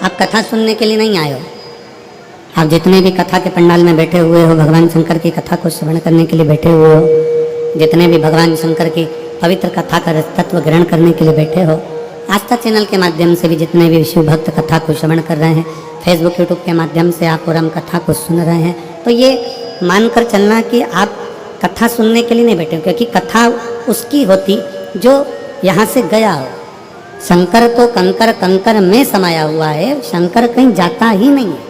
आप कथा सुनने के लिए नहीं आए हो। आप जितने भी कथा के पंडाल में बैठे हुए हो, भगवान शंकर की कथा को श्रवण करने के लिए बैठे हुए हो, जितने भी भगवान शंकर की पवित्र कथा का तत्व ग्रहण करने के लिए बैठे हो, आस्था चैनल के माध्यम से भी जितने भी शिव भक्त कथा को श्रवण कर रहे हैं, फेसबुक यूट्यूब के माध्यम से आप पूरम कथा को सुन रहे हैं, तो ये मानकर चलना कि आप कथा सुनने के लिए नहीं बैठे हो, क्योंकि कथा उसकी होती जो यहाँ से गया हो। शंकर तो कंकर कंकर में समाया हुआ है, शंकर कहीं जाता ही नहीं है,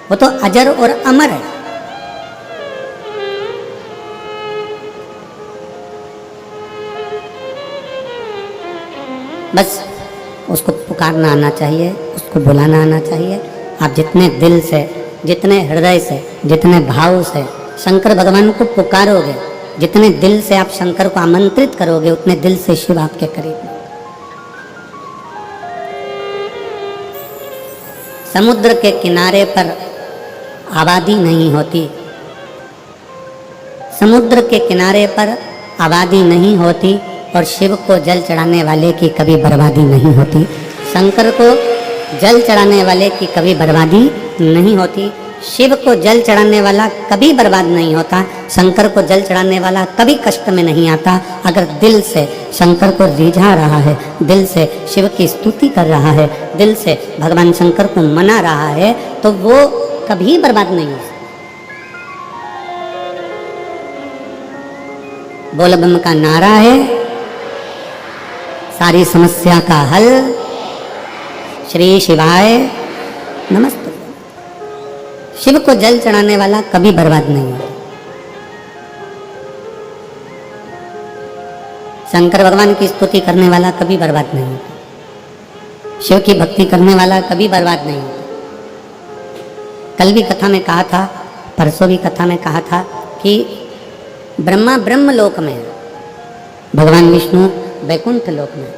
वो तो अजर और अमर है। बस उसको पुकारना आना चाहिए, उसको बुलाना आना चाहिए। आप जितने दिल से, जितने हृदय से, जितने भाव से शंकर भगवान को पुकारोगे, जितने दिल से आप शंकर को आमंत्रित करोगे, उतने दिल से शिव आपके करीब। समुद्र के किनारे पर आबादी नहीं होती, समुद्र के किनारे पर आबादी नहीं होती, और शिव को जल चढ़ाने वाले की कभी बर्बादी नहीं होती। शंकर को जल चढ़ाने वाले की कभी बर्बादी नहीं होती। शिव को जल चढ़ाने वाला कभी बर्बाद नहीं होता। शंकर को जल चढ़ाने वाला कभी कष्ट में नहीं आता। अगर दिल से शंकर को रिझा रहा है, दिल से शिव की स्तुति कर रहा है, दिल से भगवान शंकर को मना रहा है, तो वो कभी बर्बाद नहीं हो। बोल बम का नारा है, सारी समस्या का हल, श्री शिवाय नमस्ते। शिव को जल चढ़ाने वाला कभी बर्बाद नहीं होता। शंकर भगवान की स्तुति करने वाला कभी बर्बाद नहीं होता। शिव की भक्ति करने वाला कभी बर्बाद नहीं होता। कल भी कथा में कहा था, परसों भी कथा में कहा था कि ब्रह्मा ब्रह्म लोक में है, भगवान विष्णु वैकुंठ लोक में।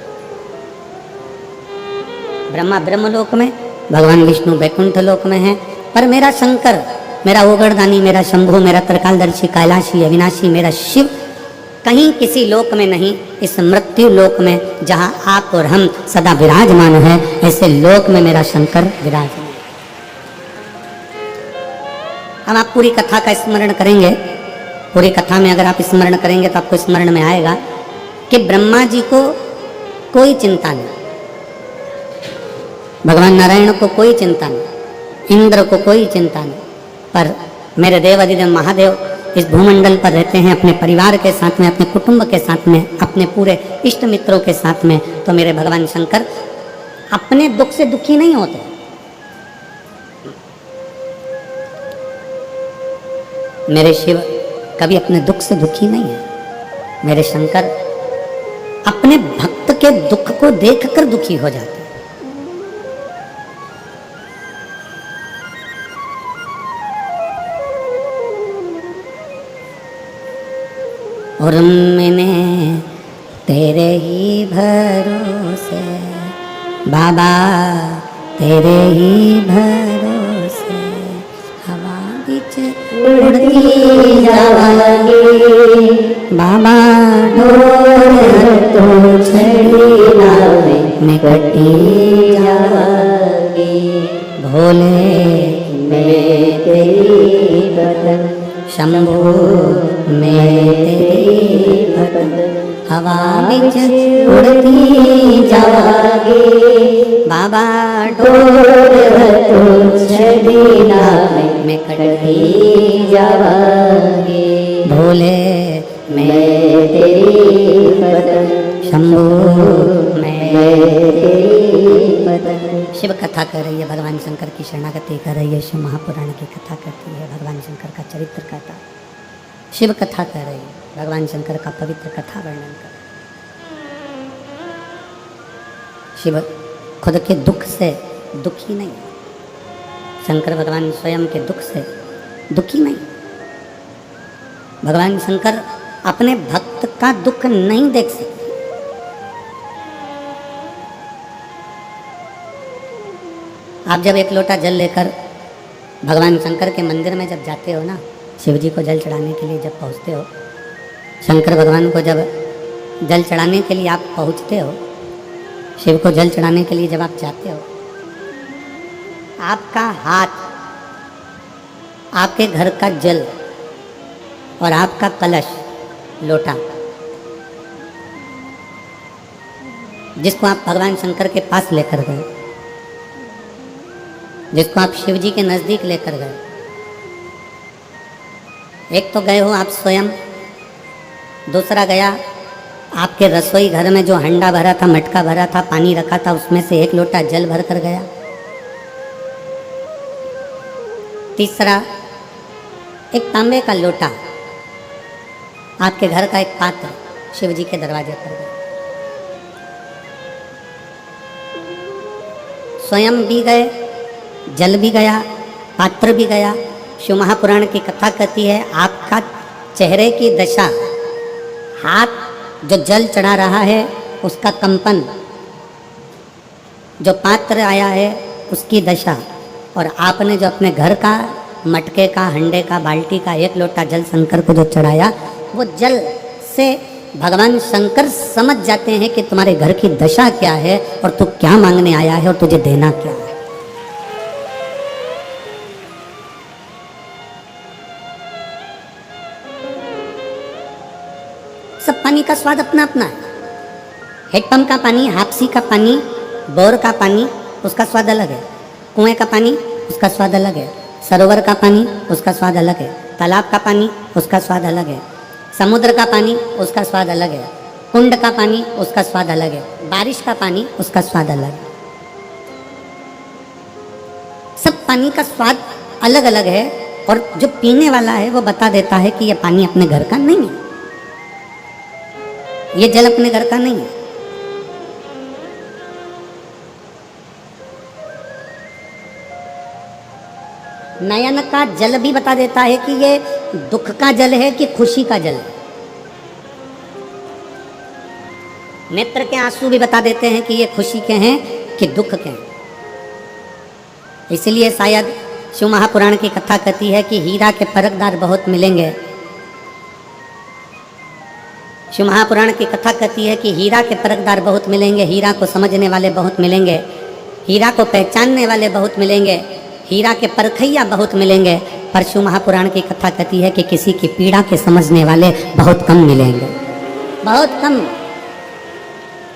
ब्रह्मा ब्रह्म लोक में, भगवान विष्णु वैकुंठ लोक में है। पर मेरा शंकर, मेरा ओगरदानी, मेरा शंभु, मेरा त्रिकालदर्शी, कैलाशी, अविनाशी, मेरा शिव कहीं किसी लोक में नहीं, इस मृत्यु लोक में जहाँ आप और हम सदा विराजमान हैं, ऐसे लोक में मेरा शंकर विराजमान। अब आप पूरी कथा का स्मरण करेंगे, पूरी कथा में अगर आप स्मरण करेंगे तो आपको स्मरण में आएगा कि ब्रह्मा जी को कोई चिंता नहीं, भगवान नारायण को कोई चिंता नहीं, इंद्र को कोई चिंता नहीं, पर मेरे देव अधिदेव महादेव इस भूमंडल पर रहते हैं अपने परिवार के साथ में, अपने कुटुंब के साथ में, अपने पूरे इष्ट मित्रों के साथ में। तो मेरे भगवान शंकर अपने दुख से दुखी नहीं होते। मेरे शिव कभी अपने दुख से दुखी नहीं है। मेरे शंकर अपने भक्त के दुख को देखकर दुखी हो जाते हैं। और मैंने तेरे ही भरोसे बाबा, तेरे ही भरोसे हवा बिच उड़ती जावांगी बाबा, डोर तो छड़ी नावे में कटी जावांगी। भोले मैं तेरी बदन, शंभु मैं तेरी भक्तन, हवा बिच उड़ती जावांगी बाबा, डोर तो छड़ी नावे में कटी जावांगी। भोले मैं तेरी भक्तन, शंभु मैं तेरी भक्तन। शिव कथा कर रही है, भगवान शंकर की शरणागति कर रही है, शिव महापुराण की कथा करती है, भगवान शंकर का चरित्र कहता, शिव कथा कर रही है, भगवान शंकर का पवित्र कथा वर्णन कर। शिव खुद के दुख से दुखी नहीं, शंकर भगवान स्वयं के दुख से दुखी नहीं। भगवान शंकर अपने भक्त का दुख नहीं देख सकते। आप जब एक लोटा जल लेकर भगवान शंकर के मंदिर में जब जाते हो ना, शिव जी को जल चढ़ाने के लिए जब पहुँचते हो, शंकर भगवान को जब जल चढ़ाने के लिए आप पहुँचते हो, शिव को जल चढ़ाने के लिए जब आप जाते हो, आपका हाथ, आपके घर का जल और आपका कलश, लोटा, जिसको आप भगवान शंकर के पास लेकर गए, जिसको आप शिव जी के नज़दीक लेकर गए, एक तो गए हो आप स्वयं, दूसरा गया आपके रसोई घर में जो हंडा भरा था, मटका भरा था, पानी रखा था, उसमें से एक लोटा जल भर कर गया, तीसरा एक तांबे का लोटा, आपके घर का एक पात्र शिव जी के दरवाजे पर गया। स्वयं भी गए, जल भी गया, पात्र भी गया। शिव महापुराण की कथा कहती है आपका चेहरे की दशा, हाथ जो जल चढ़ा रहा है उसका कंपन, जो पात्र आया है उसकी दशा, और आपने जो अपने घर का मटके का, हंडे का, बाल्टी का एक लोटा जल शंकर को जो चढ़ाया, वो जल से भगवान शंकर समझ जाते हैं कि तुम्हारे घर की दशा क्या है और तू क्या मांगने आया है और तुझे देना क्या है। सब पानी का स्वाद अपना अपना है। हेडपंप का पानी, हापसी का पानी, बोर का पानी, उसका स्वाद अलग है। कुएं का पानी, उसका स्वाद अलग है। सरोवर का पानी, उसका स्वाद अलग है। तालाब का पानी, उसका स्वाद अलग है। समुद्र का पानी, उसका स्वाद अलग है। कुंड का पानी, उसका स्वाद अलग है। बारिश का पानी, उसका स्वाद अलग है। सब पानी का स्वाद अलग अलग है, और जो पीने वाला है वो बता देता है कि यह पानी अपने घर का नहीं है, ये जल अपने घर का नहीं है। नयन का जल भी बता देता है कि ये दुख का जल है कि खुशी का जल है। नेत्र के आंसू भी बता देते हैं कि ये खुशी के हैं कि दुख के हैं। इसलिए शायद शिव महापुराण की कथा कहती है कि हीरा के परखदार बहुत मिलेंगे। शिव महापुराण की कथा कहती है कि हीरा के परखदार बहुत मिलेंगे, हीरा को समझने वाले बहुत मिलेंगे, हीरा को पहचानने वाले बहुत मिलेंगे, हीरा के परखैया बहुत मिलेंगे। पर शिव महापुराण की कथा कहती है कि किसी की पीड़ा के समझने वाले बहुत कम मिलेंगे, बहुत कम।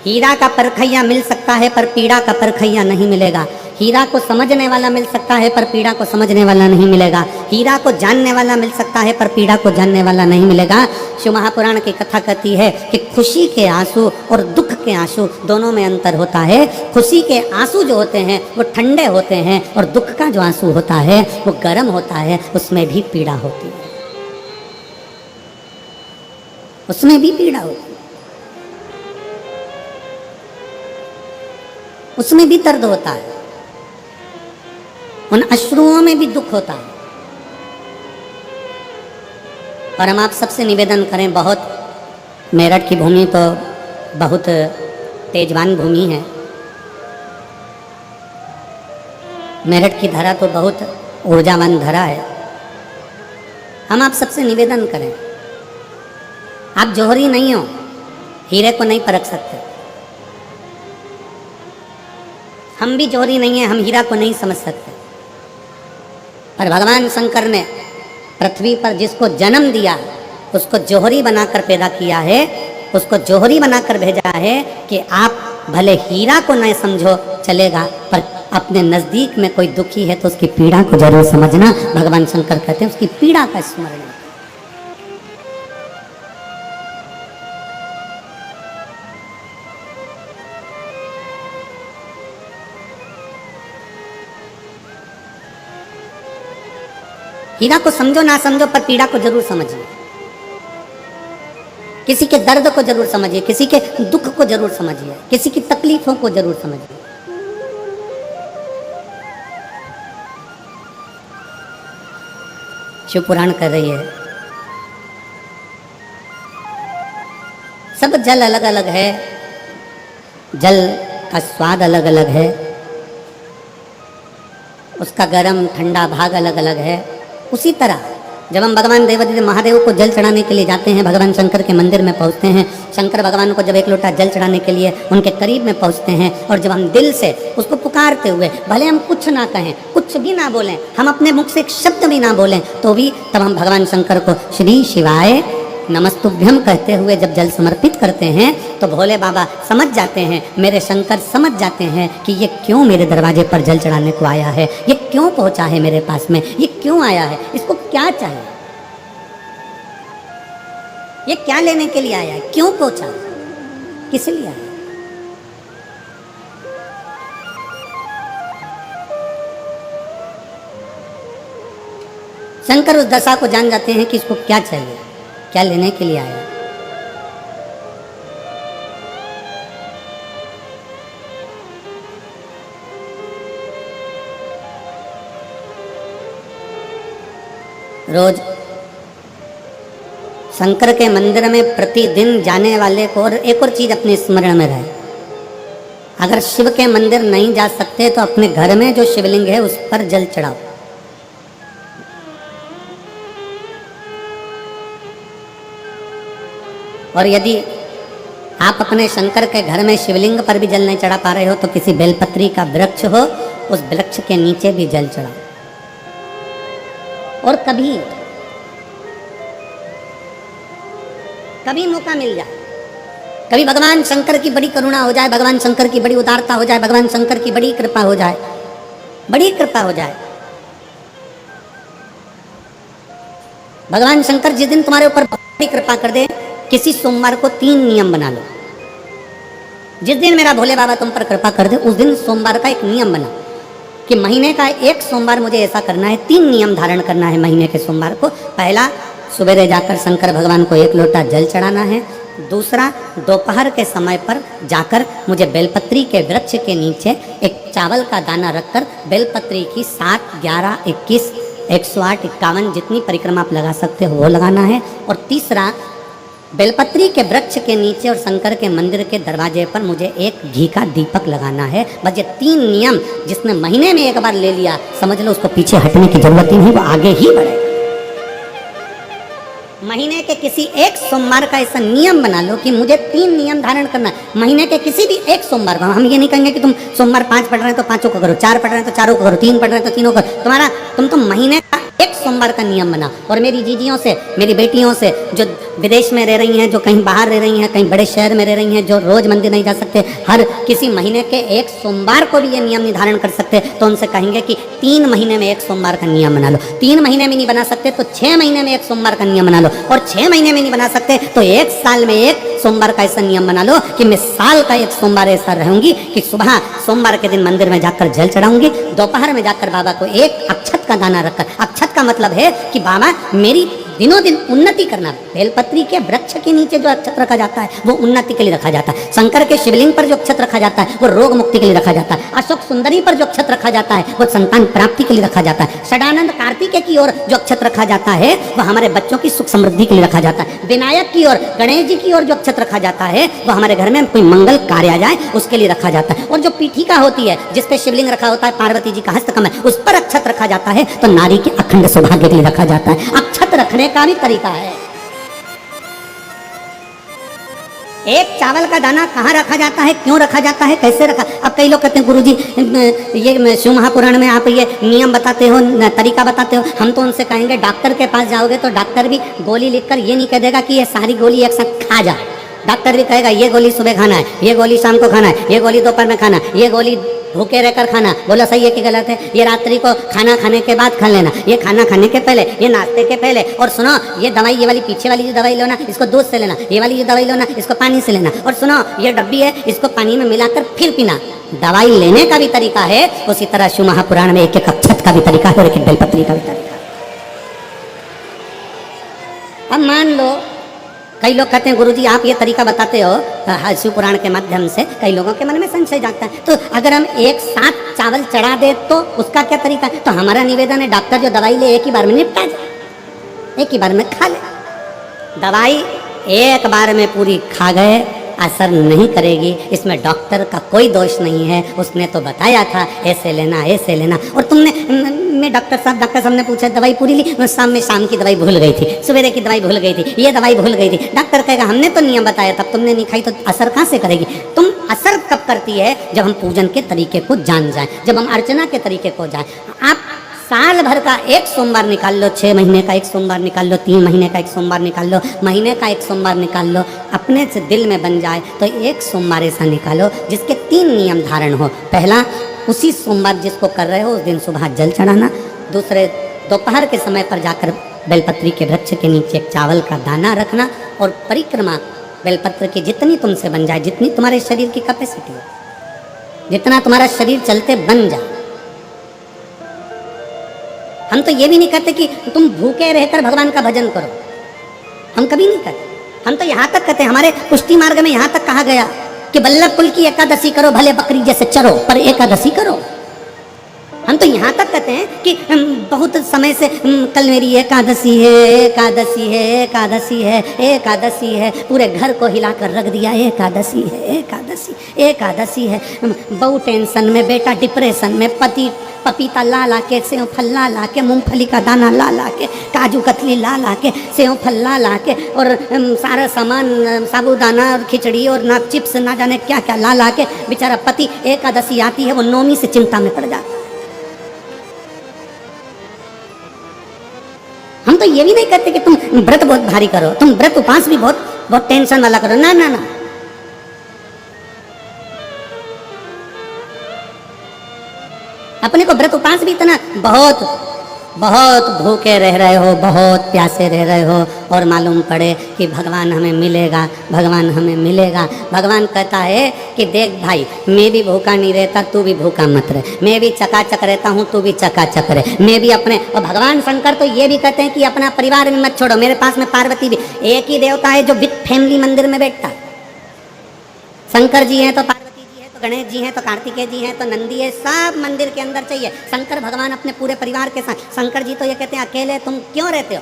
हीरा का परखैया मिल सकता है पर पीड़ा का परखैया नहीं मिलेगा। हीरा को समझने वाला मिल सकता है पर पीड़ा को समझने वाला नहीं मिलेगा। हीरा को जानने वाला मिल सकता है पर पीड़ा को जानने वाला नहीं मिलेगा। शिव महापुराण की कथा कहती है कि खुशी के आंसू और दुख के आंसू दोनों में अंतर होता है। खुशी के आंसू जो होते हैं वो ठंडे होते हैं, और दुख का जो आंसू होता है वो गर्म होता है, उसमें भी पीड़ा होती है, उसमें भी पीड़ा होती है, उसमें भी दर्द होता है, उन अश्रुओं में भी दुख होता है। और हम आप सबसे निवेदन करें, बहुत मेरठ की भूमि तो बहुत तेजवान भूमि है, मेरठ की धरा तो बहुत ऊर्जावान धरा है। हम आप सबसे निवेदन करें, आप जौहरी नहीं हो, हीरे को नहीं परख सकते। हम भी जौहरी नहीं है, हम हीरा को नहीं समझ सकते। पर भगवान शंकर ने पृथ्वी पर जिसको जन्म दिया उसको जौहरी बनाकर पैदा किया है, उसको जौहरी बनाकर भेजा है कि आप भले हीरा को नहीं समझो चलेगा, पर अपने नज़दीक में कोई दुखी है तो उसकी पीड़ा को जरूर समझना। भगवान शंकर कहते हैं उसकी पीड़ा का स्मरण। हीरा को समझो ना समझो पर पीड़ा को जरूर समझिए, किसी के दर्द को जरूर समझिए, किसी के दुख को जरूर समझिए, किसी की तकलीफों को जरूर समझिए। शिव पुराण कर रही है, सब जल अलग अलग है, जल का स्वाद अलग अलग है, उसका गर्म ठंडा भाग अलग अलग है। उसी तरह जब हम भगवान देवादिदेव महादेव को जल चढ़ाने के लिए जाते हैं, भगवान शंकर के मंदिर में पहुंचते हैं, शंकर भगवान को जब एक लोटा जल चढ़ाने के लिए उनके करीब में पहुंचते हैं और जब हम दिल से उसको पुकारते हुए, भले हम कुछ ना कहें, कुछ भी ना बोलें, हम अपने मुख से एक शब्द भी ना बोलें, तो भी तब हम भगवान शंकर को श्री शिवाय नमस्तुभ्यम कहते हुए जब जल समर्पित करते हैं तो भोले बाबा समझ जाते हैं, मेरे शंकर समझ जाते हैं कि ये क्यों मेरे दरवाजे पर जल चढ़ाने को आया है, ये क्यों पहुंचा है मेरे पास में, ये क्यों आया है, इसको क्या चाहिए, ये क्या लेने के लिए आया है, क्यों पहुंचा, किस लिए आया। शंकर उस दशा को जान जाते हैं कि इसको क्या चाहिए, क्या लेने के लिए आया। रोज शंकर के मंदिर में प्रतिदिन जाने वाले को और एक और चीज अपने स्मरण में रहे, अगर शिव के मंदिर नहीं जा सकते तो अपने घर में जो शिवलिंग है उस पर जल चढ़ाओ। और यदि आप अपने शंकर के घर में शिवलिंग पर भी जल नहीं चढ़ा पा रहे हो तो किसी बेलपत्री का वृक्ष हो, उस वृक्ष के नीचे भी जल चढ़ाओ। और कभी मौका मिल जाए, कभी भगवान शंकर की बड़ी करुणा हो जाए, भगवान शंकर की बड़ी उदारता हो जाए, भगवान शंकर की बड़ी कृपा हो जाए, बड़ी कृपा हो जाए, भगवान शंकर जिस दिन तुम्हारे ऊपर बड़ी कृपा कर दे, किसी सोमवार को 3 नियम बना लो। जिस दिन मेरा भोले बाबा तुम पर कृपा कर दे उस दिन सोमवार का एक नियम बना कि महीने का एक सोमवार मुझे ऐसा करना है, 3 नियम धारण करना है महीने के सोमवार को। पहला, सुबह जाकर शंकर भगवान को 1 लोटा जल चढ़ाना है। दूसरा, दोपहर के समय पर जाकर मुझे बेलपत्री के वृक्ष के नीचे एक चावल का दाना रखकर बेलपत्री की 7, 11, 21, 108, 51 जितनी परिक्रमा आप लगा सकते हो वो लगाना है। और तीसरा, बेलपत्री के वृक्ष के नीचे और शंकर के मंदिर के दरवाजे पर मुझे एक घी का दीपक लगाना है। बस ये 3 नियम जिसने महीने में एक बार ले लिया, समझ लो उसको पीछे हटने की जरूरत ही नहीं, वो आगे ही बढ़े। महीने के किसी एक सोमवार का ऐसा नियम बना लो कि मुझे 3 नियम धारण करना है महीने के किसी भी एक सोमवार को। हम ये नहीं कहेंगे कि तुम सोमवार 5 पढ़ रहे हो तो 5 को करो, 4 पढ़ रहे हो तो 4 को करो, 3 पढ़ रहे हो तो 3 को करो। तुम तो महीने का एक सोमवार का नियम बना। और मेरी जीजियों से, मेरी बेटियों से जो विदेश में रह रही हैं, जो कहीं बाहर रह रही हैं, कहीं बड़े शहर में रह रही हैं, जो रोज मंदिर नहीं जा सकते, हर किसी महीने के एक सोमवार को भी ये नियम निर्धारण कर सकते, तो उनसे कहेंगे कि 3 महीने में एक सोमवार का नियम बना लो। 3 महीने में नहीं बना सकते तो 6 महीने में एक सोमवार का नियम बना लो। और 6 महीने में नहीं बना सकते तो 1 साल में एक सोमवार का ऐसा नियम बना लो कि मैं साल का एक सोमवार ऐसा रहूंगी कि सुबह सोमवार के दिन मंदिर में जाकर जल चढ़ाऊंगी, दोपहर में जाकर बाबा को एक अक्षत का दाना रखकर, अक्षत का मतलब है कि बाबा मेरी दिनों दिन उन्नति करना। बेलपत्री के वृक्ष के नीचे जो अक्षत रखा जाता है वो उन्नति के लिए रखा जाता है। शंकर के शिवलिंग पर जो अक्षत रखा जाता है वो रोग मुक्ति के लिए रखा जाता है। अशोक सुंदरी पर जो अक्षत रखा जाता है वो संतान प्राप्ति के लिए रखा जाता है। षडानंद कार्तिकेय की ओर जो अक्षत रखा जाता है वह हमारे बच्चों की सुख समृद्धि के लिए रखा जाता है। विनायक की ओर, गणेश जी की ओर जो अक्षत रखा जाता है वो हमारे घर में कोई मंगल कार्य आ जाए उसके लिए रखा जाता है। और जो पीठिका होती है जिसपे शिवलिंग रखा होता है, पार्वती जी का हस्तकमल, उस पर अक्षत रखा जाता है तो नारी के अखंड सौभाग्य के लिए रखा जाता है। अक्षत रखने का भी तरीका है। एक चावल का दाना कहाँ रखा जाता है, क्यों रखा जाता है, कैसे रखा। अब कई लोग कहते हैं गुरुजी ये शिव महापुराण में आप ये नियम बताते हो, तरीका बताते हो। हम तो उनसे कहेंगे डॉक्टर के पास जाओगे तो डॉक्टर भी गोली लिखकर ये नहीं कह देगा कि ये सारी गोली एक साथ खा जा। डॉक्टर भी कहेगा ये गोली सुबह खाना है, ये गोली शाम को खाना है, ये गोली दोपहर में खाना, ये गोली भूखे रहकर खाना। बोला सही है कि गलत है? ये रात्रि को खाना खाने के बाद खा लेना, ये खाना खाने के पहले, ये नाश्ते के पहले। और सुनो ये दवाई, ये वाली पीछे वाली जो दवाई लो ना इसको दूध से लेना, ये वाली जो दवाई लो ना इसको पानी से लेना। और सुनो ये डब्बी है इसको पानी में मिलाकर फिर पीना। दवाई लेने का भी तरीका है, उसी तरह शिव महापुराण में एक एक अक्षत का भी तरीका है और एक एक बेलपत्री का भी तरीका है। अब मान लो कई लोग कहते हैं गुरुजी आप ये तरीका बताते हो शिव पुराण के माध्यम से, कई लोगों के मन में संशय जागता है। तो अगर हम एक साथ चावल चढ़ा दे तो उसका क्या तरीका है? तो हमारा निवेदन है डॉक्टर जो दवाई ले एक ही बार में निपटा जाए, एक ही बार में खा ले। दवाई एक बार में पूरी खा गए असर नहीं करेगी, इसमें डॉक्टर का कोई दोष नहीं है, उसने तो बताया था ऐसे लेना ऐसे लेना। और तुमने मैं डॉक्टर साहब ने पूछा दवाई पूरी ली, शाम की दवाई भूल गई थी, सवेरे की दवाई भूल गई थी, ये दवाई भूल गई थी। डॉक्टर कहेगा हमने तो नियम बताया, तब तुमने नहीं खाई तो असर कहाँ से करेगी? तुम असर कब करती है? जब हम पूजन के तरीके को जान जाएं, जब हम अर्चना के तरीके को जाएं। आप साल भर का एक सोमवार निकाल लो, 6 महीने का एक सोमवार निकाल लो, 3 महीने का एक सोमवार निकाल लो, महीने का एक सोमवार निकाल लो, अपने से दिल में बन जाए तो एक सोमवार ऐसा निकालो जिसके 3 नियम धारण हो। पहला, उसी सोमवार जिसको कर रहे हो उस दिन सुबह जल चढ़ाना। दूसरे, दोपहर के समय पर जाकर बेलपत्री के वृक्ष के नीचे एक चावल का दाना रखना। और परिक्रमा बेलपत्र की जितनी तुमसे बन जाए, जितनी तुम्हारे शरीर की कैपेसिटी हो, जितना तुम्हारा शरीर चलते बन जाए। हम तो ये भी नहीं कहते कि तुम भूखे रहकर भगवान का भजन करो, हम कभी नहीं कहते। हम तो यहाँ तक कहते हैं, हमारे पुष्टि मार्ग में यहाँ तक कहा गया कि वल्लभ कुल की एकादशी करो, भले बकरी जैसे चरो पर एकादशी करो। हम तो यहाँ तक कहते हैं कि बहुत समय से कल मेरी एकादशी है, एकादशी है, एकादशी है, एकादशी है, पूरे घर को हिलाकर रख दिया, एकादशी है, एकादशी, एकादशी है। बहू टेंशन में, बेटा डिप्रेशन में, पति पपीता ला ला के, सेव फल ला ला के, मूंगफली का दाना ला ला के, काजू कतली ला ला के, सेव फल ला ला के, और सारा सामान साबूदाना और खिचड़ी और ना चिप्स ना जाने क्या क्या ला ला के, बेचारा पति एकादशी आती है वो नौमी से चिंता में पड़ जाता। हम तो ये भी नहीं कहते कि तुम व्रत बहुत भारी करो, तुम व्रत उपास भी बहुत बहुत टेंशन वाला करो, ना ना ना। अपने को व्रत उपास भी इतना बहुत बहुत भूखे रह रहे हो, बहुत प्यासे रह रहे हो, और मालूम पड़े कि भगवान हमें मिलेगा, भगवान हमें मिलेगा। भगवान कहता है कि देख भाई, मैं भी भूखा नहीं रहता, तू भी भूखा मत रहे, मैं भी चकाचक रहता हूँ, तू भी चकाचक रहे, मैं भी अपने। और भगवान शंकर तो ये भी कहते हैं कि अपना परिवार भी मत छोड़ो। मेरे पास में पार्वती भी, एक ही देवता है जो विद फैमिली मंदिर में बैठता है। शंकर जी हैं तो पार्वती जी है, तो गणेश जी हैं, तो कार्तिकेय जी हैं, तो नंदी है, सब मंदिर के अंदर चाहिए। शंकर भगवान अपने पूरे परिवार के साथ। शंकर जी तो ये कहते हैं अकेले तुम क्यों रहते हो?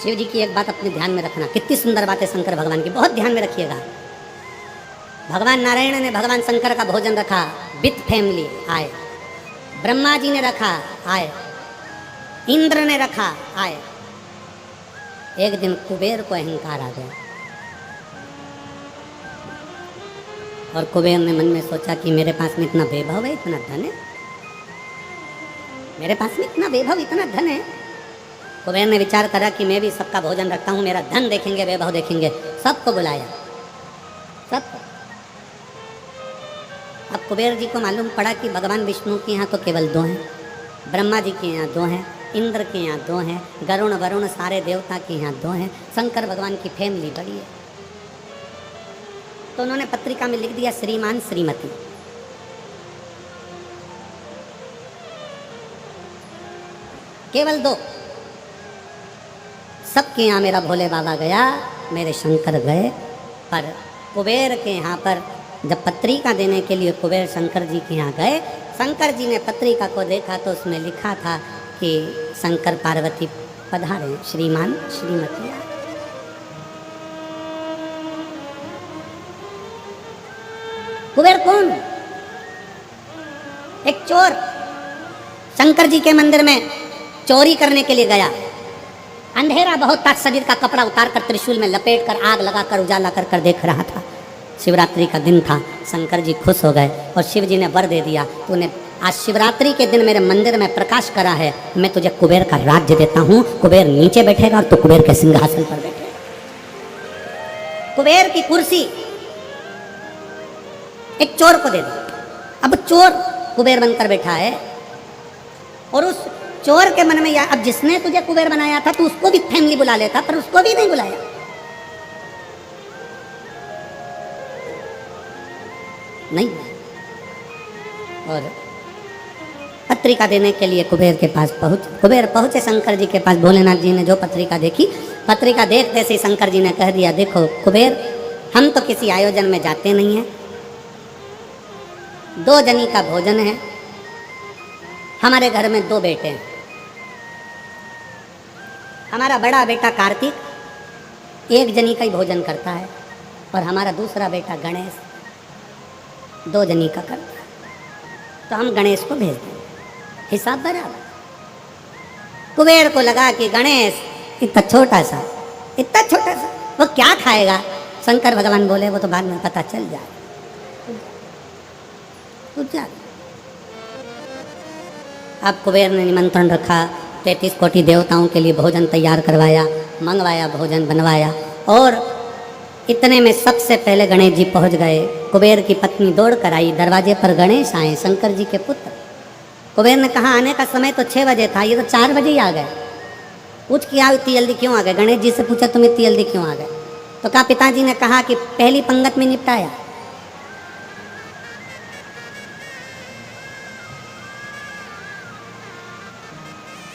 शिव जी की एक बात अपने ध्यान में रखना, कितनी सुंदर बात है शंकर भगवान की, बहुत ध्यान में रखिएगा। भगवान नारायण ने भगवान शंकर का भोजन रखा, विथ फैमिली आए। ब्रह्मा जी ने रखा, आए। इंद्र ने रखा, आए। एक दिन कुबेर को अहंकार आ गया, और कुबेर ने मन में सोचा कि मेरे पास में इतना वैभव है, इतना धन है, मेरे पास में इतना वैभव, इतना धन है। कुबेर ने विचार करा कि मैं भी सबका भोजन रखता हूँ, मेरा धन देखेंगे, वैभव देखेंगे। सबको बुलाया, सबको। अब कुबेर जी को मालूम पड़ा कि भगवान विष्णु के यहाँ तो केवल 2 हैं, ब्रह्मा जी के यहाँ 2 हैं, इंद्र के यहाँ 2 हैं, गरुण वरुण सारे देवता के यहाँ 2 हैं, शंकर भगवान की फैमिली बड़ी है। तो उन्होंने पत्रिका में लिख दिया श्रीमान श्रीमती। केवल 2। सबके यहाँ मेरा भोले बाबा गया, मेरे शंकर गए, पर कुबेर के यहाँ पर जब पत्रिका देने के लिए कुबेर शंकर जी के यहाँ गए, शंकर जी ने पत्रिका को देखा तो उसमें लिखा था कि शंकर पार्वती पधारे, श्रीमान श्रीमती। कुबेर कौन? एक चोर शंकर जी के मंदिर में चोरी करने के लिए गया। अंधेरा बहुत था, शरीर का कपड़ा उतार कर त्रिशूल में लपेट कर आग लगाकर उजाला कर कर देख रहा था। शिवरात्रि का दिन था, शंकर जी खुश हो गए और शिव जी ने वर दे दिया, तूने आज शिवरात्रि के दिन मेरे मंदिर में प्रकाश करा है, मैं तुझे कुबेर का राज्य देता हूँ। कुबेर नीचे बैठेगा और तू कुबेर के सिंहासन पर बैठेगा। कुबेर की कुर्सी एक चोर को दे दी। अब चोर कुबेर बनकर बैठा है, और उस चोर के मन में या अब जिसने तुझे कुबेर बनाया था, तो उसको भी फैमिली बुला लेता, पर उसको भी नहीं बुलाया। नहीं। और पत्रिका देने के लिए कुबेर के पास कुबेर पहुंचे शंकर जी के पास। भोलेनाथ जी ने जो पत्रिका देखी, पत्रिका देखते से शंकर जी ने कह दिया, देखो कुबेर, हम तो किसी आयोजन में जाते नहीं हैं, 2 जनी का भोजन है, हमारे घर में 2 बेटे हैं, हमारा बड़ा बेटा कार्तिक एक जनी का ही भोजन करता है और हमारा दूसरा बेटा गणेश 2 जनी का करता है। तो हम गणेश को भेज देंगे, हिसाब बराबर। कुबेर को लगा कि गणेश इतना छोटा सा वो क्या खाएगा। शंकर भगवान बोले वो तो बाद में पता चल जाए। अब कुबेर ने निमंत्रण रखा, 33 कोटि देवताओं के लिए भोजन तैयार करवाया, मंगवाया, भोजन बनवाया। और इतने में सबसे पहले गणेश जी पहुंच गए। कुबेर की पत्नी दौड़ कर आई, दरवाजे पर गणेश आए, शंकर जी के पुत्र। कुबेर ने कहा आने का समय तो 6 बजे था, ये तो 4 बजे ही आ गए। पूछ किया इतनी जल्दी क्यों आ गए। गणेश जी से पूछा तुम इतनी जल्दी क्यों आ गए। तो कहा पिताजी ने कहा कि पहली पंगत में निपटाया।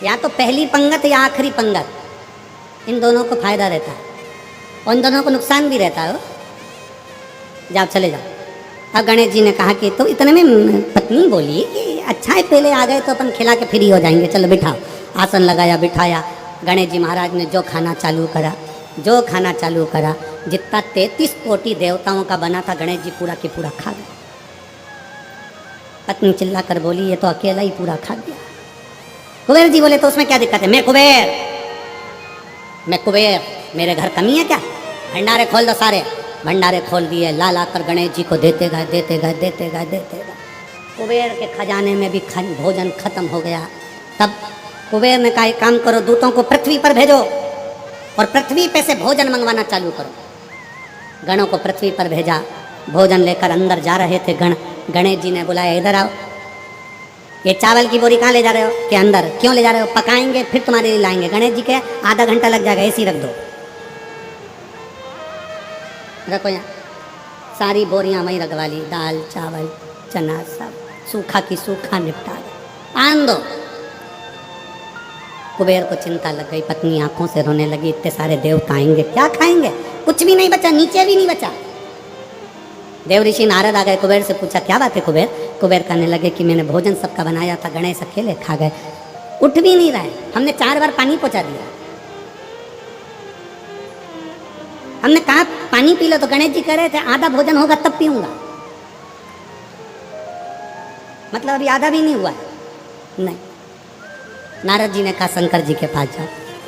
या तो पहली पंगत या आखिरी पंगत, इन दोनों को फायदा रहता है और इन दोनों को नुकसान भी रहता है। जाओ चले जाओ। अब गणेश जी ने कहा कि तो इतने में पत्नी बोली कि अच्छा है पहले आ गए तो अपन खिला के फ्री हो जाएंगे, चलो बिठाओ। आसन लगाया, बिठाया। गणेश जी महाराज ने जो खाना चालू करा, जितना 33 कोटि देवताओं का बना था गणेश जी पूरा की पूरा खा गए। पत्नी चिल्ला कर बोली ये तो अकेला ही पूरा खा गया। कुबेर जी बोले तो उसमें क्या दिक्कत है, मैं कुबेर, मेरे घर कमी है क्या। भंडारे खोल दो सारे। भंडारे खोल दिए, ला कर गणेश जी को देते गए। कुबेर के खजाने में भी भोजन खत्म हो गया। तब कुबेर ने कहा एक काम करो, दूतों को पृथ्वी पर भेजो और पृथ्वी पे से भोजन मंगवाना चालू करो। गणों को पृथ्वी पर भेजा, भोजन लेकर अंदर जा रहे थे गण। गणेश जी ने बुलाया इधर आओ। ये चावल की बोरी कहाँ ले जा रहे हो, के अंदर। क्यों ले जा रहे हो, पकाएंगे फिर तुम्हारे लिए लाएंगे। गणेश जी के आधा घंटा लग जाएगा, ऐसी रख दो, रखो यहाँ। सारी बोरियां वहीं रखवा ली, दाल चावल चना सब सूखा की सूखा निपटा दो, आन दो। कुबेर को चिंता लग गई, पत्नी आंखों से रोने लगी, इतने सारे देवता आएंगे क्या खाएंगे, कुछ भी नहीं बचा, नीचे भी नहीं बचा। देव ऋषि नारद आ गए, कुबेर से पूछा क्या बात है कुबेर। कुबेर कहने लगे कि मैंने भोजन सबका बनाया था, गणेश अकेले खा गए, उठ भी नहीं रहे। हमने 4 बार पानी पहुंचा दिया, हमने कहा पानी पी लो, तो गणेश जी कह रहे थे आधा भोजन होगा तब पीऊंगा। मतलब अभी आधा भी नहीं हुआ है। नहीं। नारद जी ने कहा शंकर जी के पास जाओ।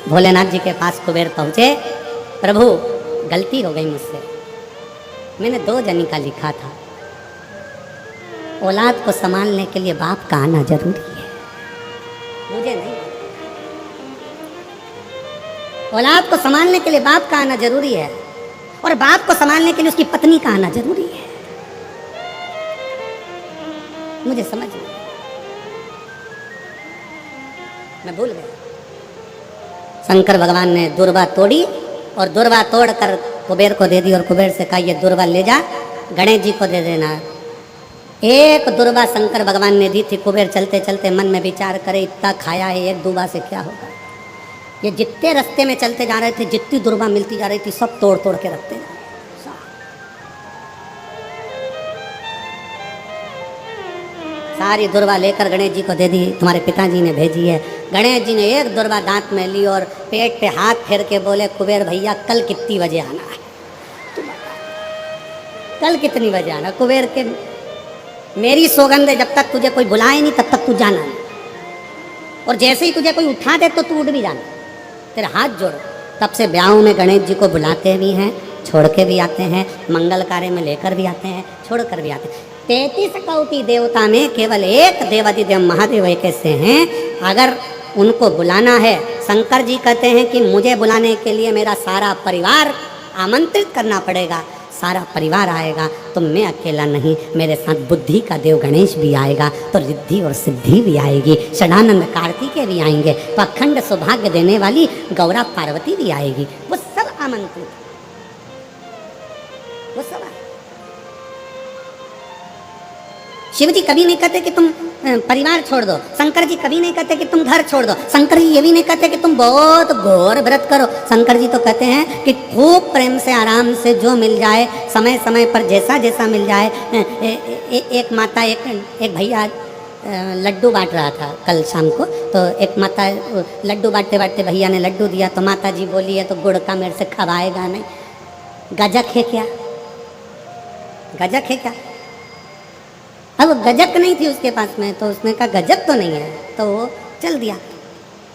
भोलेनाथ जी के पास कुबेर पहुंचे, प्रभु गलती हो गई मुझसे, मैंने 2 जनी का लिखा था। औलाद को संभालने के लिए बाप का आना जरूरी है, मुझे नहीं। औलाद को संभालने के लिए बाप का आना जरूरी है और बाप को संभालने के लिए उसकी पत्नी का आना जरूरी है। मुझे समझ नहीं, मैं भूल गया। शंकर भगवान ने दुर्वा तोड़ी और दुर्वा तोड़कर कुबेर को दे दी और कुबेर से कहा ये दुर्वा ले जा, गणेश जी को दे देना। एक दुर्वा शंकर भगवान ने दी थी। कुबेर चलते चलते मन में विचार करे इतना खाया है, एक दुर्वा से क्या होगा। ये जितने रास्ते में चलते जा रहे थे, जितनी दुर्वा मिलती जा रही थी, सब तोड़ तोड़ के रखते जा। सारी दुर्वा लेकर गणेश जी को दे दी, तुम्हारे पिताजी ने भेजी है। गणेश जी ने एक दुर्वा दांत में ली और पेट पे हाथ फेर के बोले कुबेर भैया कल कितनी बजे आना है, कल कितनी बजे आना। कुबेर के मेरी सौगंध है, जब तक तुझे कोई बुलाए नहीं तब तक तू जाना नहीं, और जैसे ही तुझे कोई उठा दे तो तू उठ भी जाना, तेरे हाथ जोड़ो। तब से ब्याहों में गणेश जी को बुलाते भी हैं, छोड़ के भी आते हैं, मंगल कार्य में लेकर भी आते हैं, छोड़ कर भी आते हैं। 33 कोटि देवता में केवल एक देवादिदेव महादेव एक ऐसे हैं, अगर उनको बुलाना है, शंकर जी कहते हैं कि मुझे बुलाने के लिए मेरा सारा परिवार आमंत्रित करना पड़ेगा, सारा परिवार आएगा, तो मैं अकेला नहीं, मेरे साथ बुद्धि का देव गणेश भी आएगा, तो रिद्धि और सिद्धि भी आएगी, षडानंद कार्तिकेय भी आएंगे, तो अखंड सौभाग्य देने वाली गौरा पार्वती भी आएगी। वो सब आमंत्रित, वो सब आए। शिव जी कभी नहीं कहते कि तुम परिवार छोड़ दो, शंकर जी कभी नहीं कहते कि तुम घर छोड़ दो, शंकर जी ये भी नहीं कहते कि तुम बहुत घोर व्रत करो। शंकर जी तो कहते हैं कि खूब प्रेम से आराम से जो मिल जाए, समय समय पर जैसा जैसा मिल जाए। एक माता एक भैया लड्डू बांट रहा था कल शाम को, तो एक माता लड्डू बांटते बांटते भैया ने लड्डू दिया, तो माता जी बोली है तो गुड़ का मेरे से खवाएगा नहीं, गजक है क्या, गजक है क्या। अब गजक नहीं थी उसके पास में, तो उसने कहा गजक तो नहीं है, तो वो चल दिया।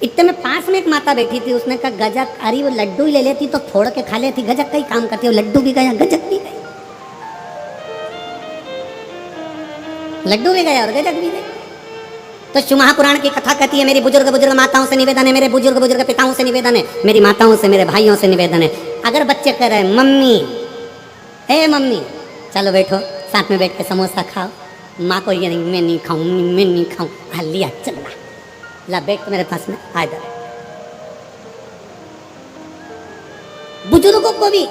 इतने में पास में एक माता बैठी थी, उसने कहा गजक, अरे वो लड्डू ही ले लेती तो फोड़ के खा लेती, गजक का ही काम करती है, लड्डू भी गया गजक भी गई, लड्डू भी गया और गजक भी गई। तो शिव महापुराण की कथा कहती है, मेरी बुजुर्ग बुजुर्ग माताओं से निवेदन है, मेरे बुजुर्ग बुजुर्ग पिताओं से निवेदन है, मेरी माताओं से मेरे भाइयों से निवेदन है, अगर बच्चे कह रहे हैं मम्मी, ए मम्मी चलो बैठो साथ में बैठ के समोसा खाओ, माँ को ये नहीं मैं नहीं खाऊं, मैं नहीं खाऊं, हाँ लिया चलना, ला बैठ मेरे पास में आ इधर। बुजुर्गों को भी